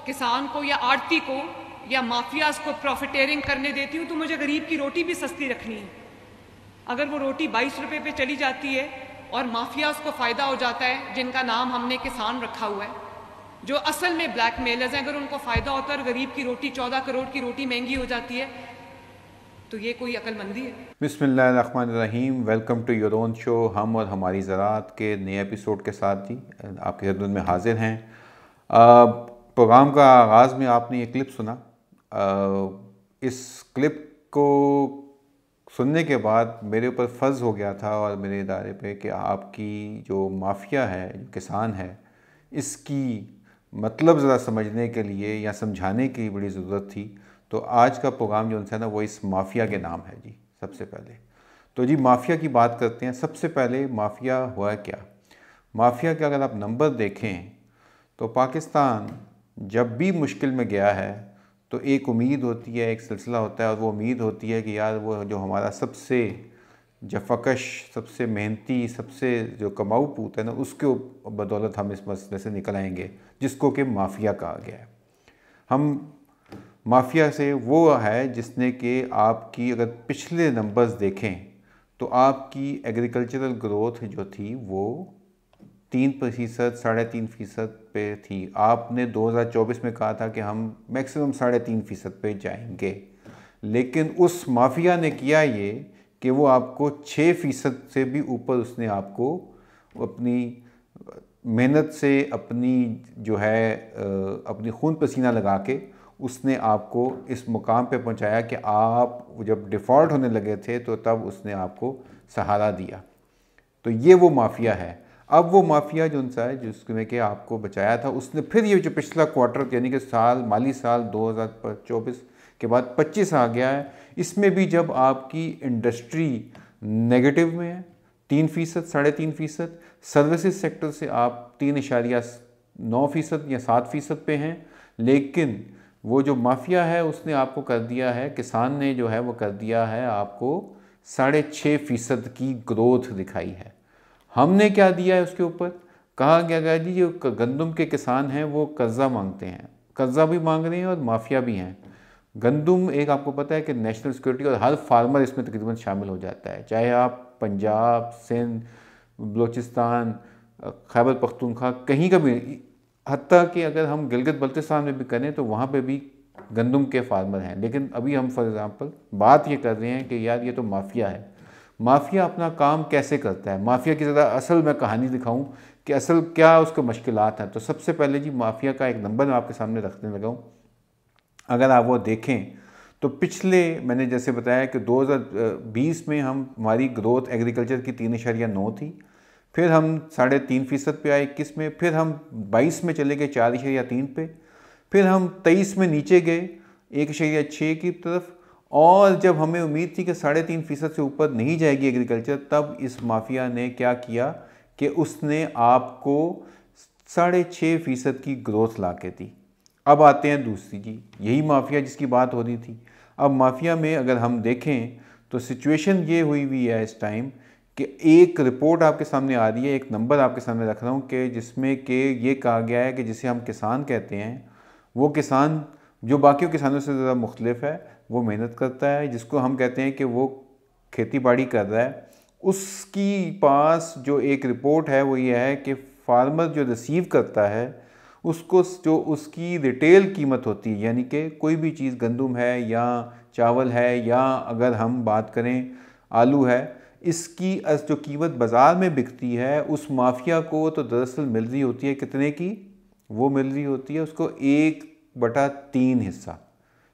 किसान को या आड़ती को या माफियाज को प्रॉफिटेरिंग करने देती हूँ तो मुझे गरीब की रोटी भी सस्ती रखनी है। अगर वो रोटी 22 रुपये पे चली जाती है और माफियाज को फ़ायदा हो जाता है, जिनका नाम हमने किसान रखा हुआ है, जो असल में ब्लैकमेलर्स हैं, अगर उनको फ़ायदा होता है और गरीब की रोटी 14 करोड़ की रोटी महंगी हो जाती है, तो ये कोई अक्लमंदी है? बिस्मिल्लाहिर्रहमानिर्रहीम। Welcome to your own show. हम और हमारी ज़राअत के नए एपिसोड के साथ ही आपके खिदमत में हाजिर हैं। प्रोग्राम का आगाज़ में आपने ये क्लिप सुना। इस क्लिप को सुनने के बाद मेरे ऊपर फ़र्ज़ हो गया था और मेरे इदारे पे कि आपकी जो माफिया है, जो किसान है, इसकी मतलब ज़रा समझने के लिए या समझाने की बड़ी ज़रूरत थी। तो आज का प्रोग्राम जो है ना, वो इस माफिया के नाम है जी। सबसे पहले तो जी माफिया की बात करते हैं। सबसे पहले माफिया हुआ क्या? माफिया के अगर आप नंबर देखें तो पाकिस्तान जब भी मुश्किल में गया है तो एक उम्मीद होती है, एक सिलसिला होता है, और वो उम्मीद होती है कि यार वो जो हमारा सबसे जफकश, सबसे मेहनती, सबसे जो कमाऊ पूत है ना, उसके बदौलत हम इस मसले से निकल आएंगे, जिसको कि माफिया कहा गया है। हम माफिया से वो है जिसने कि आपकी अगर पिछले नंबर्स देखें तो आपकी एग्रीकल्चरल ग्रोथ जो थी वो 3%, 3.5% पे थी। आपने 2024 में कहा था कि हम मैक्सिमम 3.5% पे जाएंगे, लेकिन उस माफिया ने किया ये कि वो आपको 6% से भी ऊपर उसने आपको अपनी मेहनत से, अपनी जो है अपनी खून पसीना लगा के उसने आपको इस मुकाम पे पहुंचाया कि आप जब डिफ़ॉल्ट होने लगे थे तो तब उसने आपको सहारा दिया। तो ये वो माफिया है। अब वो माफिया जो सा है जिसने कि आपको बचाया था, उसने फिर ये जो पिछला क्वार्टर यानी कि माली साल 2024 के बाद 25 आ गया है, इसमें भी जब आपकी इंडस्ट्री नेगेटिव में है 3%, 3.5%, सर्विसेज सेक्टर से आप 3.9% या 7% पे हैं, लेकिन वो जो माफिया है उसने आपको कर दिया है, किसान ने जो है वो कर दिया है आपको 6.5% की ग्रोथ दिखाई है। हमने क्या दिया है उसके ऊपर? कहा गया जी जो गंदम के किसान हैं वो कर्जा मांगते हैं, कर्जा भी मांग रहे हैं और माफिया भी हैं। गंदम एक आपको पता है कि नेशनल सिक्योरिटी, और हर फार्मर इसमें तकरीबन शामिल हो जाता है, चाहे आप पंजाब, सिंध, बलूचिस्तान, खैबर पख्तूनख्वा कहीं का भी, हत्ता कि अगर हम गिलगित बल्तिस्तान में भी करें तो वहाँ पे भी गंदम के फार्मर हैं। लेकिन अभी हम फॉर एग्ज़ाम्पल बात ये कर रहे हैं कि यार ये तो माफिया है। माफिया अपना काम कैसे करता है? माफिया की ज़रा असल मैं कहानी दिखाऊं कि असल क्या उसको मुश्किलात हैं। तो सबसे पहले जी माफिया का एक नंबर मैं आपके सामने रखने लगा हूँ। अगर आप वो देखें तो पिछले मैंने जैसे बताया कि 2020 में हमारी ग्रोथ एग्रीकल्चर की 3.9 थी, फिर हम 3.5% पे आए 21 में, फिर हम 22 में चले गए 4.3 पे, फिर हम 23 में नीचे गए 1.6 की तरफ, और जब हमें उम्मीद थी कि 3.5% से ऊपर नहीं जाएगी एग्रीकल्चर, तब इस माफिया ने क्या किया कि उसने आपको 6.5% की ग्रोथ ला के दी। अब आते हैं दूसरी जी, यही माफिया जिसकी बात हो रही थी। अब माफिया में अगर हम देखें तो सिचुएशन ये हुई है इस टाइम कि एक रिपोर्ट आपके सामने आ रही है, एक नंबर आपके सामने रख रहा हूँ कि जिसमें कि ये कहा गया है कि जिसे हम किसान कहते हैं, वो किसान जो बाकी किसानों से ज़्यादा मुख्तलिफ है, वो मेहनत करता है, जिसको हम कहते हैं कि वो खेती बाड़ी कर रहा है, उसकी पास जो एक रिपोर्ट है वो ये है कि फार्मर जो रिसीव करता है उसको जो उसकी रिटेल कीमत होती है, यानी कि कोई भी चीज़ गंदम है या चावल है या अगर हम बात करें आलू है, इसकी जो कीमत बाज़ार में बिकती है उस माफिया को तो दरअसल मिल रही होती है कितने की? वो मिल रही होती है उसको 1/3 हिस्सा,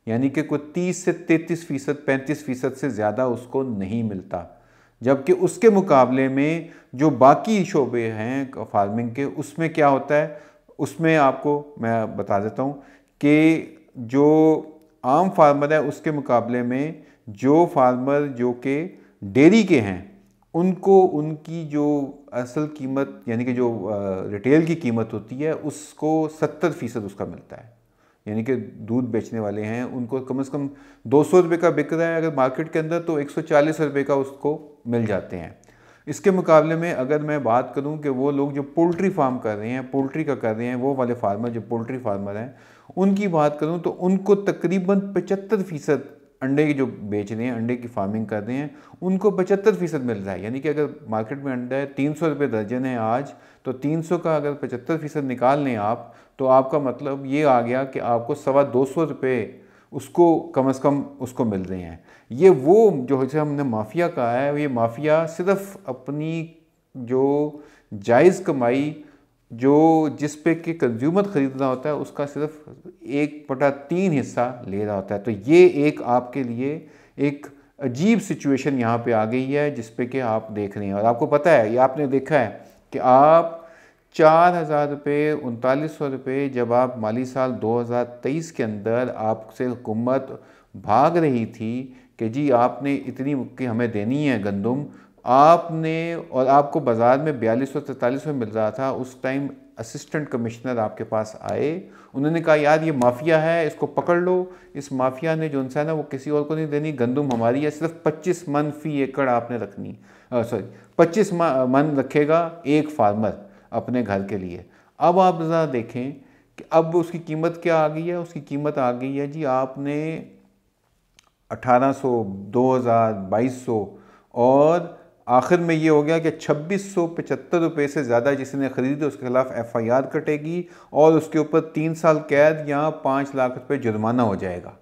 यानी कि कोई 30 से 33%, 35% से ज़्यादा उसको नहीं मिलता। जबकि उसके मुकाबले में जो बाकी शोबे हैं फार्मिंग के, उसमें क्या होता है, उसमें आपको मैं बता देता हूँ कि जो आम फार्मर है उसके मुकाबले में जो फार्मर जो कि डेयरी के हैं, उनको उनकी जो असल कीमत यानी कि जो रिटेल की कीमत होती है उसको 70% उसका मिलता है। यानी कि दूध बेचने वाले हैं उनको कम से कम 200 रुपये का बिक रहा है अगर मार्केट के अंदर, तो 140 रुपये का उसको मिल जाते हैं। इसके मुकाबले में अगर मैं बात करूं कि वो लोग जो पोल्ट्री फार्म कर रहे हैं, पोल्ट्री का कर रहे हैं, वो वाले फार्मर जो पोल्ट्री फार्मर हैं, उनकी बात करूं तो उनको तकरीबन 75% अंडे की जो बेच रहे हैं, अंडे की फार्मिंग कर रहे हैं, उनको 75% मिल रहा है। यानी कि अगर मार्केट में अंडा है 300 रुपये दर्जन है आज, तो 300 का अगर 75% निकाल लें आप, तो आपका मतलब ये आ गया कि आपको 225 रुपये उसको कम से कम उसको मिल रहे हैं। ये वो जो जैसे हमने माफिया कहा है, ये माफिया सिर्फ अपनी जो जायज़ कमाई जो जिस पे कि कंज्यूमर ख़रीदना होता है उसका सिर्फ 1/3 हिस्सा ले रहा होता है। तो ये एक आपके लिए एक अजीब सिचुएशन यहाँ पे आ गई है जिस पे कि आप देख रहे हैं। और आपको पता है, ये आपने देखा है कि आप 4,000 रुपये, 3900 रुपये जब आप माली साल 2023 के अंदर आपसे हुकूमत भाग रही थी कि जी आपने इतनी की हमें देनी है गंदम, आपने, और आपको बाज़ार में 4243 में मिल रहा था। उस टाइम असिस्टेंट कमिश्नर आपके पास आए, उन्होंने कहा यार ये माफिया है, इसको पकड़ लो। इस माफिया ने जो है ना वो किसी और को नहीं देनी, गंदम हमारी है, सिर्फ 25 मन फी एकड़ आपने रखनी, 25 मन रखेगा एक फार्मर अपने घर के लिए। अब आप ज़रा देखें कि अब उसकी कीमत क्या आ गई है। उसकी कीमत आ गई है जी आपने 1800, 2000, 2200 और आखिर में ये हो गया कि 2675 रुपये से ज़्यादा जिसने ख़रीदे उसके खिलाफ FIR कटेगी और उसके ऊपर 3 साल कैद या 5 लाख रुपये जुर्माना हो जाएगा।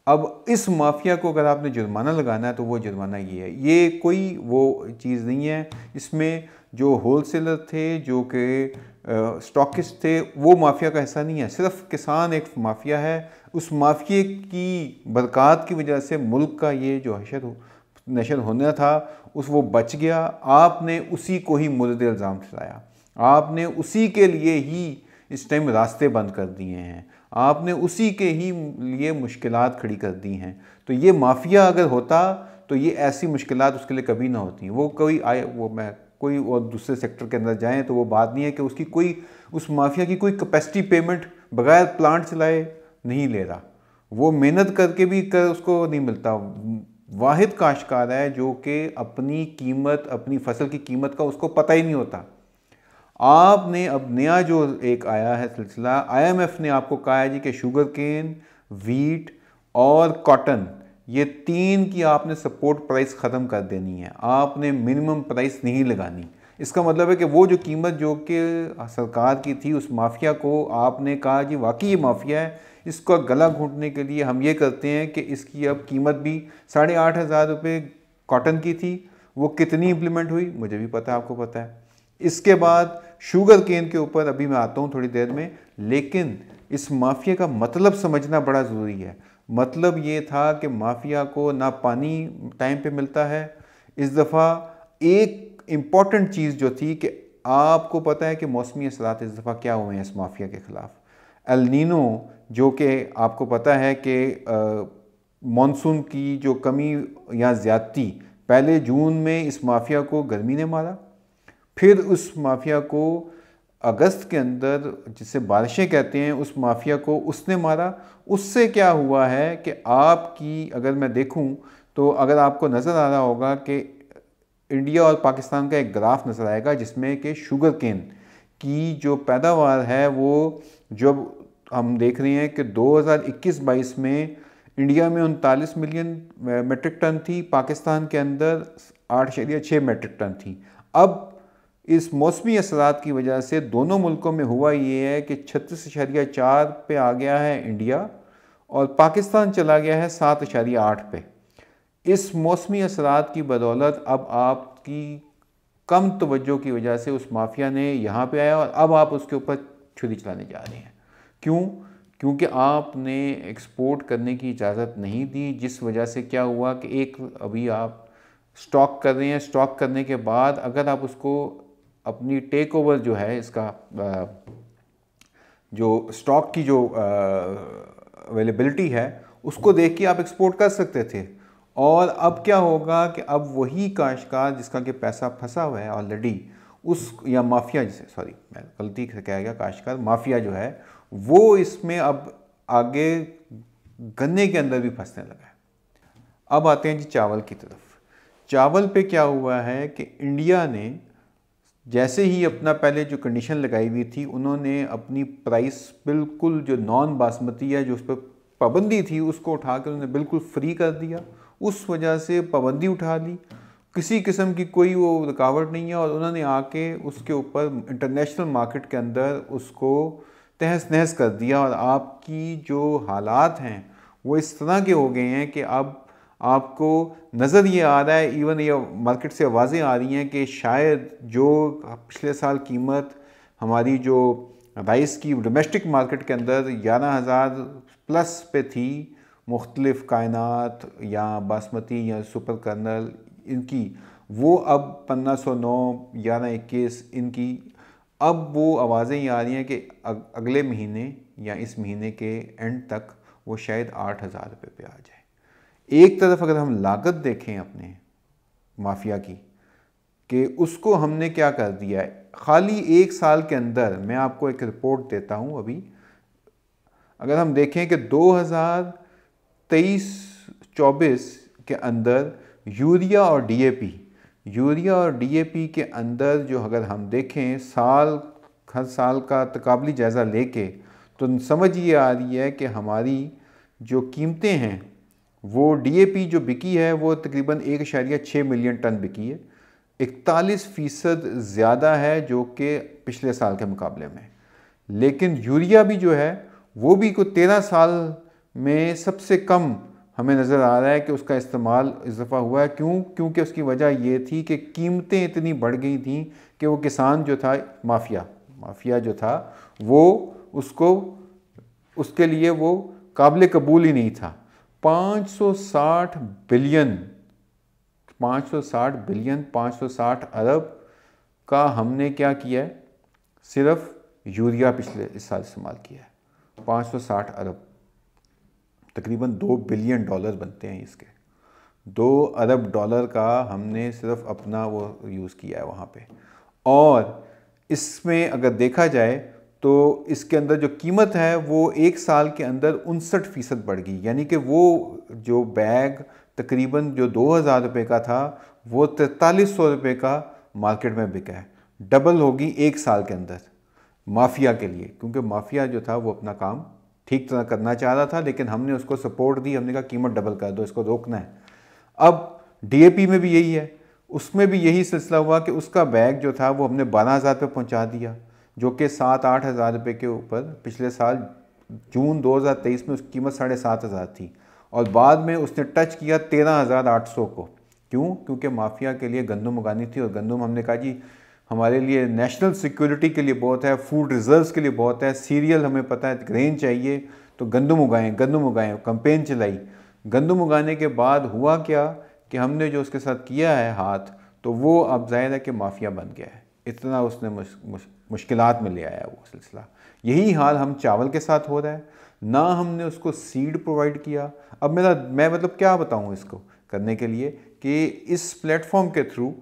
अब इस माफिया को अगर आपने जुर्माना लगाना है तो वो जुर्माना ये है, ये कोई वो चीज़ नहीं है। इसमें जो होलसेलर थे, जो कि स्टॉकिस्ट थे, वो माफिया का हिस्सा नहीं है, सिर्फ किसान एक माफिया है। उस माफिया की बरक़ात की वजह से मुल्क का ये जो नशर होना था उस वो बच गया। आपने उसी को ही मुर्द इल्ज़ाम ठहराया, आपने उसी के लिए ही इस टाइम रास्ते बंद कर दिए हैं, आपने उसी के ही लिए मुश्किलात खड़ी कर दी हैं। तो ये माफिया अगर होता तो ये ऐसी मुश्किलात उसके लिए कभी ना होती। वो कोई और दूसरे सेक्टर के अंदर जाएं तो वो बात नहीं है कि उसकी कोई, उस माफिया की कोई कैपेसिटी पेमेंट बगैर प्लांट चलाए नहीं ले रहा, वो मेहनत करके भी उसको नहीं मिलता। वाहिद काश्तकार है जो कि अपनी कीमत, अपनी फसल की कीमत का उसको पता ही नहीं होता। आपने अब नया जो एक आया है सिलसिला, IMF ने आपको कहा है जी कि शुगर केन, वीट और कॉटन, ये 3 की आपने सपोर्ट प्राइस ख़त्म कर देनी है, आपने मिनिमम प्राइस नहीं लगानी। इसका मतलब है कि वो जो कीमत जो कि सरकार की थी उस माफिया को आपने कहा जी वाकई ये माफिया है, इसका गला घोंटने के लिए हम ये करते हैं कि इसकी अब कीमत भी 8,500 रुपये कॉटन की थी, वो कितनी इम्प्लीमेंट हुई मुझे भी पता है, आपको पता है। इसके बाद शुगर केन के ऊपर अभी मैं आता हूँ थोड़ी देर में, लेकिन इस माफिया का मतलब समझना बड़ा ज़रूरी है। मतलब ये था कि माफिया को ना पानी टाइम पे मिलता है। इस दफ़ा एक इम्पॉर्टेंट चीज़ जो थी कि आपको पता है कि मौसमी असरात इस दफ़ा क्या हुए हैं इस माफिया के ख़िलाफ़। एल नीनो, जो कि आपको पता है कि मानसून की जो कमी या ज़्यादती, पहले जून में इस माफिया को गर्मी ने मारा, फिर उस माफिया को अगस्त के अंदर, जिसे बारिशें कहते हैं, उस माफिया को उसने मारा। उससे क्या हुआ है कि आपकी, अगर मैं देखूं तो अगर आपको नज़र आ रहा होगा कि इंडिया और पाकिस्तान का एक ग्राफ नज़र आएगा जिसमें कि शुगर केन की जो पैदावार है वो जब हम देख रहे हैं कि 2021-22 में इंडिया में 39 मिलियन मेट्रिक टन थी, पाकिस्तान के अंदर 8.6 मेट्रिक टन थी। अब इस मौसमी असरात की वजह से दोनों मुल्कों में हुआ ये है कि 36.4 पे आ गया है इंडिया और पाकिस्तान चला गया है 7.8 पे। इस मौसमी असरात की बदौलत अब आपकी कम तवज्जो की वजह से उस माफिया ने यहाँ पे आया और अब आप उसके ऊपर छुरी चलाने जा रहे हैं। क्यों? क्योंकि आपने एक्सपोर्ट करने की इजाज़त नहीं दी, जिस वजह से क्या हुआ कि एक अभी आप स्टॉक कर रहे हैं, स्टॉक करने के बाद अगर आप उसको अपनी टेक ओवर जो है इसका जो स्टॉक की जो अवेलेबिलिटी है उसको देख के आप एक्सपोर्ट कर सकते थे। और अब क्या होगा कि अब वही काश्तकार जिसका कि पैसा फंसा हुआ है ऑलरेडी, उस या माफिया, जिसे सॉरी मैं गलती से कहा गया, काश्तकार माफिया जो है वो इसमें अब आगे गन्ने के अंदर भी फंसने लगा है। अब आते हैं जी चावल की तरफ। चावल पे क्या हुआ है कि इंडिया ने जैसे ही अपना पहले जो कंडीशन लगाई हुई थी, उन्होंने अपनी प्राइस बिल्कुल जो नॉन बासमती है जो उस पर पाबंदी थी उसको उठा कर उन्होंने बिल्कुल फ्री कर दिया। उस वजह से पाबंदी उठा ली, किसी किस्म की कोई वो रुकावट नहीं है, और उन्होंने आके उसके ऊपर इंटरनेशनल मार्केट के अंदर उसको तहस नहस कर दिया। और आपकी जो हालात हैं वो इस तरह के हो गए हैं कि अब आपको नज़र ये आ रहा है, इवन ये मार्केट से आवाज़ें आ रही हैं कि शायद जो पिछले साल कीमत हमारी जो राइस की डोमेस्टिक मार्केट के अंदर 11,000 प्लस पे थी, मुख्तलिफ कायनात या बासमती या सुपर कर्नल इनकी, वो अब 1509 1121 इनकी, अब वो आवाज़ें ये आ रही हैं कि अगले महीने या इस महीने के एंड तक वो शायद 8,000 रुपये पे आ जाए। एक तरफ अगर हम लागत देखें अपने माफिया की, कि उसको हमने क्या कर दिया है खाली एक साल के अंदर। मैं आपको एक रिपोर्ट देता हूं अभी, अगर हम देखें कि 2023-24 के अंदर यूरिया और डीएपी के अंदर जो अगर हम देखें हर साल का तकाबली जायज़ा लेके, तो समझ ये आ रही है कि हमारी जो कीमतें हैं वो डीएपी जो बिकी है वो तकरीबन 1.6 मिलियन टन बिकी है, 41% ज़्यादा है जो कि पिछले साल के मुकाबले में। लेकिन यूरिया भी जो है वो भी को 13 साल में सबसे कम हमें नज़र आ रहा है कि उसका इस्तेमाल इजाफा हुआ है। क्योंकि उसकी वजह ये थी कि कीमतें इतनी बढ़ गई थी कि वो किसान जो था माफिया जो था वो उसके लिए वो काबिल कबूल ही नहीं था। 560 अरब का हमने क्या किया है, सिर्फ यूरिया पिछले इस साल इस्तेमाल किया है। 560 अरब तकरीबन $2 बिलियन बनते हैं इसके। $2 अरब का हमने सिर्फ अपना वो यूज़ किया है वहाँ पे। और इसमें अगर देखा जाए तो इसके अंदर जो कीमत है वो एक साल के अंदर 59% बढ़ गई, यानी कि वो जो बैग तकरीबन जो 2,000 रुपये का था वो 4300 रुपये का मार्केट में बिका है। डबल होगी एक साल के अंदर माफिया के लिए, क्योंकि माफिया जो था वो अपना काम ठीक तरह करना चाह रहा था, लेकिन हमने उसको सपोर्ट दी, हमने कहा कीमत डबल कर दो, इसको रोकना है। अब डीएपी में भी यही है, उसमें भी यही सिलसिला हुआ कि उसका बैग जो था वो हमने 12,000 पे पहुँचा दिया, जो कि 7-8 हज़ार रुपये के ऊपर पिछले साल जून 2023 में उसकी कीमत 7,500 थी, और बाद में उसने टच किया 13,800 को। क्योंकि माफिया के लिए गंदम उगानी थी, और गंदम हमने कहा जी हमारे लिए नेशनल सिक्योरिटी के लिए बहुत है, फूड रिजर्व्स के लिए बहुत है, सीरियल हमें पता है ग्रेन चाहिए, तो गंदम उगाएं, कंपेन चलाई। गंदम उगाने के बाद हुआ क्या कि हमने जो उसके साथ किया है हाथ, तो वो अब जाहिर है कि माफिया बन गया है, इतना उसने मुश्किलात में ले आया वो सिलसिला। यही हाल हम चावल के साथ हो रहा है, ना हमने उसको सीड प्रोवाइड किया। अब मैं मतलब क्या बताऊं इसको करने के लिए कि इस प्लेटफॉर्म के थ्रू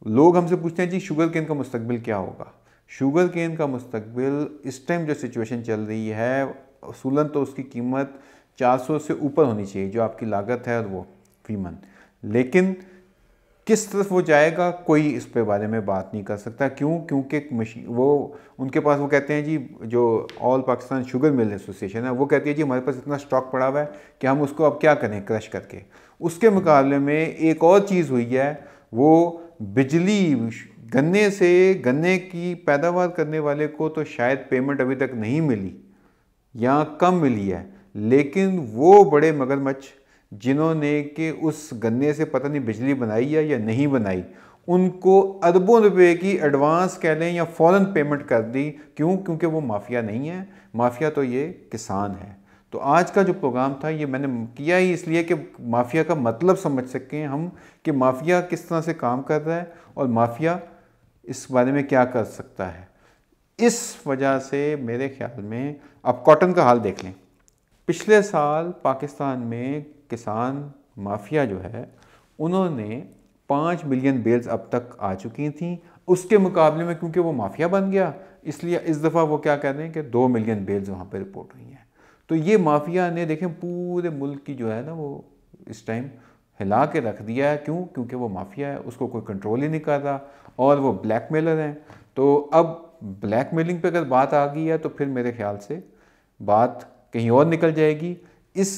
लोग हमसे पूछते हैं जी शुगर केन का मुस्तकबिल क्या होगा। शुगर केन का मुस्तकबिल इस टाइम जो सिचुएशन चल रही है, असूलन तो उसकी कीमत 400 से ऊपर होनी चाहिए जो आपकी लागत है, और वो फी मन, लेकिन किस तरफ वो जाएगा कोई इस पे बारे में बात नहीं कर सकता। क्योंकि वो उनके पास, वो कहते हैं जी जो all Pakistan sugar mill association है, वो कहती है जी हमारे पास इतना स्टॉक पड़ा हुआ है कि हम उसको अब क्या करें क्रश करके। उसके मुकाबले में एक और चीज़ हुई है, वो बिजली, गन्ने की पैदावार करने वाले को तो शायद पेमेंट अभी तक नहीं मिली या कम मिली है, लेकिन वो बड़े मगरमच्छ जिन्होंने कि उस गन्ने से पता नहीं बिजली बनाई है या नहीं बनाई, उनको अरबों रुपए की एडवांस कह लें या फ़ौरन पेमेंट कर दी। क्योंकि वो माफिया नहीं है, माफिया तो ये किसान है। तो आज का जो प्रोग्राम था ये मैंने किया ही इसलिए कि माफिया का मतलब समझ सकें हम कि माफिया किस तरह से काम कर रहा है और माफिया इस बारे में क्या कर सकता है। इस वजह से मेरे ख्याल में अब कॉटन का हाल देख लें। पिछले साल पाकिस्तान में किसान माफिया जो है उन्होंने 5 मिलियन बेल्स अब तक आ चुकी थी। उसके मुकाबले में क्योंकि वो माफिया बन गया, इसलिए इस दफ़ा वो क्या कह रहे हैं कि 2 मिलियन बेल्स वहाँ पे रिपोर्ट हुई हैं। तो ये माफिया ने देखें पूरे मुल्क की जो है ना वो इस टाइम हिला के रख दिया है। क्यों? क्योंकि वो माफिया है, उसको कोई कंट्रोल ही नहीं कर रहा और वो ब्लैकमेलर हैं। तो अब ब्लैकमेलिंग पे अगर बात आ गई है तो फिर मेरे ख्याल से बात कहीं और निकल जाएगी। इस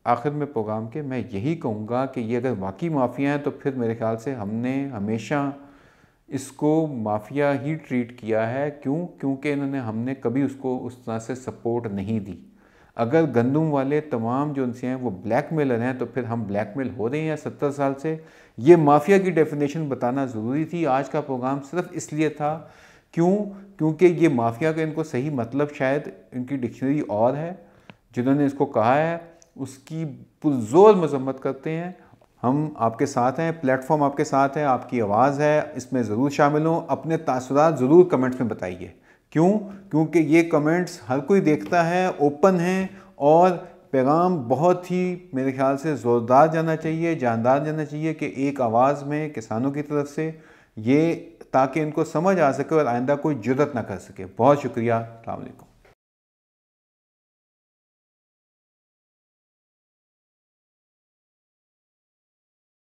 आखिर में प्रोग्राम के मैं यही कहूँगा कि ये अगर वाकई माफिया हैं तो फिर मेरे ख्याल से हमने हमेशा इसको माफिया ही ट्रीट किया है। क्यों? क्योंकि हमने कभी उसको उस तरह से सपोर्ट नहीं दी। अगर गंदम वाले तमाम जो उनसे हैं वो ब्लैकमेलर हैं तो फिर हम ब्लैकमेल हो रहे हैं 70 साल से। ये माफिया की डेफिनेशन बताना ज़रूरी थी। आज का प्रोग्राम सिर्फ इसलिए था। क्यों? क्योंकि ये माफिया का इनको सही मतलब शायद इनकी डिक्शनरी और है, जिन्होंने इसको कहा है उसकी पुरजोर मजम्मत करते हैं। हम आपके साथ हैं, प्लेटफॉर्म आपके साथ है, आपकी आवाज़ है, इसमें ज़रूर शामिल हों। अपने तासुरात ज़रूर कमेंट्स में बताइए। क्यों? क्योंकि ये कमेंट्स हर कोई देखता है, ओपन हैं और पैगाम बहुत ही मेरे ख्याल से ज़ोरदार जाना चाहिए, जानदार जाना चाहिए कि एक आवाज़ में किसानों की तरफ से ये, ताकि इनको समझ आ सके और आइंदा कोई जुर्रत ना कर सके। बहुत शुक्रिया। अस्सलाम वालेकुम।